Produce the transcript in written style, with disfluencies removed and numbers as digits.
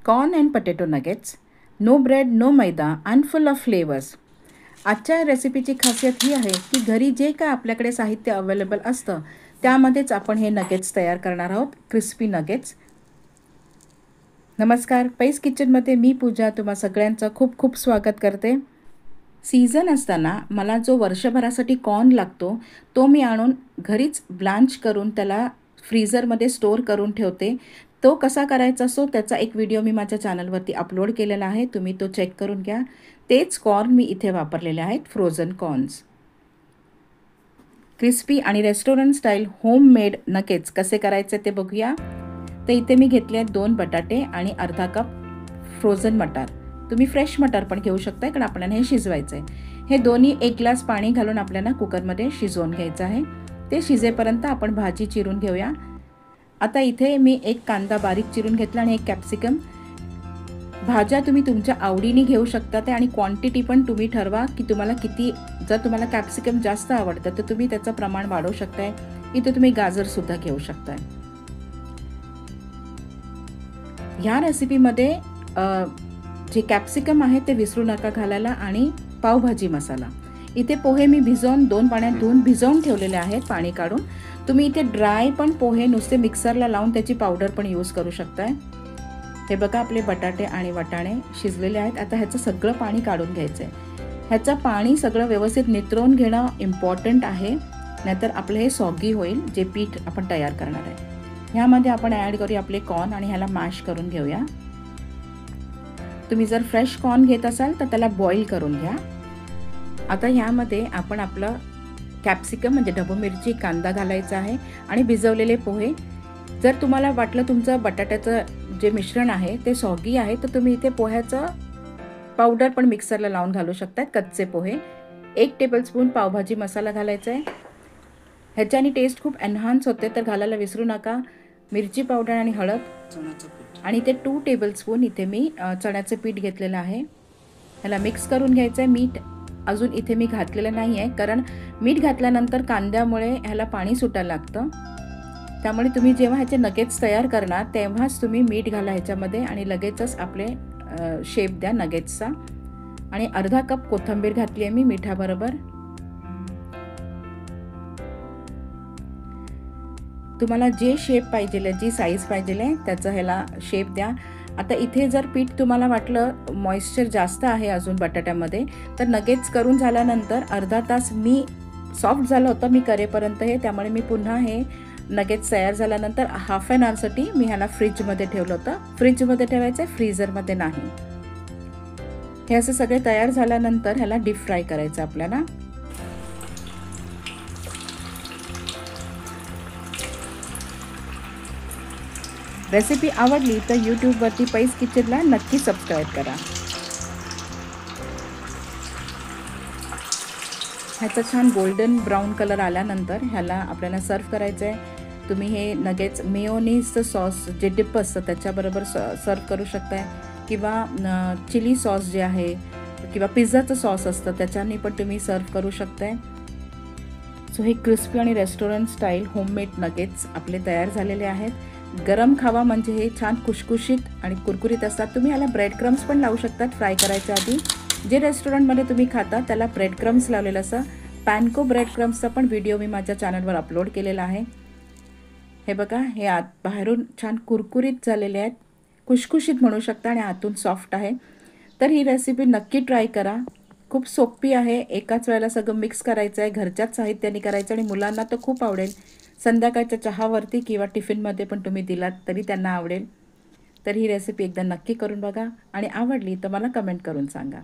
Corn and potato nuggets, no bread no maida and full of flavours. आजच्या रेसिपीची खासियत ही आहे की घरी जे काय आपल्याकडे साहित्य अवेलेबल असतं त्यामध्येच आपण हे नगेट्स तयार करणार आहोत, क्रिस्पी नगेट्स. नमस्कार, पैस किचनमध्ये मी पूजा तुम्हा सगळ्यांचं खूप खूप स्वागत करते. सीझन असताना मला जो वर्षभरासाठी कॉर्न लागतो तो मी आणून घरीच ब्लांच करून त्याला फ्रीझरमध्ये स्टोअर करून ठेवते. तो कसा करायचा असो त्याचा एक व्हिडिओ मी माझ्या चॅनलवरती अपलोड केलेला आहे, तुम्ही तो चेक करून घ्या. तेच कॉर्न मी इथे वापरलेले आहेत, फ्रोझन कॉर्न्स. क्रिस्पी आणि रेस्टॉरंट स्टाईल होममेड नगेट्स कसे करायचे ते बघूया. तर इथे मी घेतले आहेत 2 बटाटे आणि अर्धा कप फ्रोझन मटार. तुम्ही फ्रेश मटार पण घेऊ शकता, कारण आपल्याला हे शिजवायचं आहे. हे दोन्ही 1 ग्लास पाणी घालून आपल्याला कुकरमध्ये शिजवून घ्यायचं आहे. ते शिजेपर्यंत आपण भाजी चिरून घेऊया. आता इथे मी एक कांदा बारीक चिरून घेतला आणि एक कॅप्सिकम. भाज्या तुम्ही तुमच्या आवडीने घेऊ शकता आणि क्वांटिटी पण तुम्ही ठरवा की तुम्हाला किती. जर तुम्हाला कॅप्सिकम जास्त आवडतं तर तुम्ही त्याचं प्रमाण वाढवू शकताय. इथे तुम्ही गाजरसुद्धा घेऊ शकताय. ह्या रेसिपीमध्ये जे कॅप्सिकम आहे ते विसरू नका घालायला आणि पावभाजी मसाला. इथे पोहे मी 2 पाण्यात धुवून भिजवून ठेवलेले आहेत पाणी काढून. तुम्ही इथे ड्राय पण पोहे नुसते मिक्सरला लावून त्याची पावडर पण यूज करू शकताय. हे बघा, आपले बटाटे आणि वाटाणे शिजलेले आहेत. आता ह्याचं सगळं पाणी काढून घ्यायचं आहे. ह्याचं पाणी सगळं व्यवस्थित नितरवून घेणं इम्पॉर्टंट आहे, नाहीतर आपलं हे सॉगी होईल जे पीठ आपण तयार करणार आहे. ह्यामध्ये आपण ॲड करूया आपले कॉर्न आणि ह्याला मॅश करून घेऊया. तुम्ही जर फ्रेश कॉर्न घेत असाल तर त्याला बॉईल करून घ्या. आता ह्यामध्ये आपण आपलं कॅप्सिकम म्हणजे ढबू मिरची, कांदा घालायचा आहे आणि भिजवलेले पोहे. जर तुम्हाला वाटलं तुमचं बटाट्याचं जे मिश्रण आहे ते सॉगी आहे तर तुम्ही इथे पोह्याचं पावडर पण मिक्सरला लावून घालू शकतात, कच्चे पोहे. 1 टेबलस्पून पावभाजी मसाला घालायचा आहे. ह्याच्याने टेस्ट खूप एनहान्स होते, तर घालायला विसरू नका. मिरची पावडर आणि हळद आणि ते 2 टेबलस्पून इथे मी चण्याचं पीठ घेतलेलं आहे. ह्याला मिक्स करून घ्यायचं आहे. मीठ अजून इथे मी घातलेलं नाही आहे, कारण मीठ घातल्यानंतर कांद्यामुळे ह्याला पाणी सुटायला लागतं. त्यामुळे तुम्ही जेव्हा ह्याचे नगेट्स तयार करणार तेव्हाच तुम्ही मीठ घाला ह्याच्यामध्ये आणि लगेचच आपले शेप द्या नगेट्सचा. आणि अर्धा कप कोथिंबीर घातली आहे मी मिठाबरोबर. तुम्हाला जे शेप पाहिजे, जी साईज पाहिजे त्याचं ह्याला शेप द्या. आता इथे जर पीठ तुम्हाला वाटलं मॉइश्चर जास्त आहे अजून बटाट्यामध्ये तर नगेट्स करून झाल्यानंतर अर्धा तास मी सॉफ्ट झालं होतं मी करेपर्यंत हे, त्यामुळे मी पुन्हा हे नगेट्स तयार झाल्यानंतर हाफ ॲन आवरसाठी मी ह्याला फ्रीजमध्ये ठेवलं होतं. फ्रीजमध्ये ठेवायचं आहे, फ्रीझरमध्ये नाही. हे असं सगळे तयार झाल्यानंतर ह्याला डीप फ्राय करायचं आपल्याला. रेसिपी आवडली तर यूट्यूबवरती पैस किचनला नक्की सबस्क्राईब करा. ह्याचा छान गोल्डन ब्राऊन कलर आल्यानंतर ह्याला आपल्याला सर्व करायचं आहे. तुम्ही हे नगेट्स मेयोनीजचं सॉस जे डिप असतं त्याच्याबरोबर सर्व करू शकताय, किंवा चिली सॉस जे आहे किंवा पिझ्झाचं सॉस असतं त्याच्याने पण तुम्ही सर्व करू शकताय. सो हे क्रिस्पी आणि रेस्टॉरंट स्टाईल होममेड नगेट्स आपले तयार झालेले आहेत. गरम खावा म्हणजे हे छान खुशखुशीत आणि कुरकुरीत असतात. तुम्ही ह्याला ब्रेड क्रम्स पण लावू शकतात फ्राय करायच्या आधी. जे रेस्टॉरंटमध्ये तुम्ही खाता त्याला ब्रेड क्रम्स लावलेलं असं. पॅनको ब्रेड क्रम्सचा पण व्हिडिओ मी माझ्या चॅनलवर अपलोड केलेला आहे. हे बघा, हे बाहेरून छान कुरकुरीत झालेले आहेत, खुशखुशीत म्हणू शकता, आणि आतून सॉफ्ट आहे. तर ही रेसिपी नक्की ट्राय करा. खूप सोपी आहे. एकाच वेळेला सगळं मिक्स करायचं आहे, घरच्याच साहित्याने करायचं, आणि मुलांना तर खूप आवडेल. संध्याकाळच्या चहावरती किंवा टिफिनमध्ये पण तुम्ही दिलात तरी त्यांना आवडेल. तर ही रेसिपी एकदा नक्की करून बघा आणि आवडली तर मला कमेंट करून सांगा.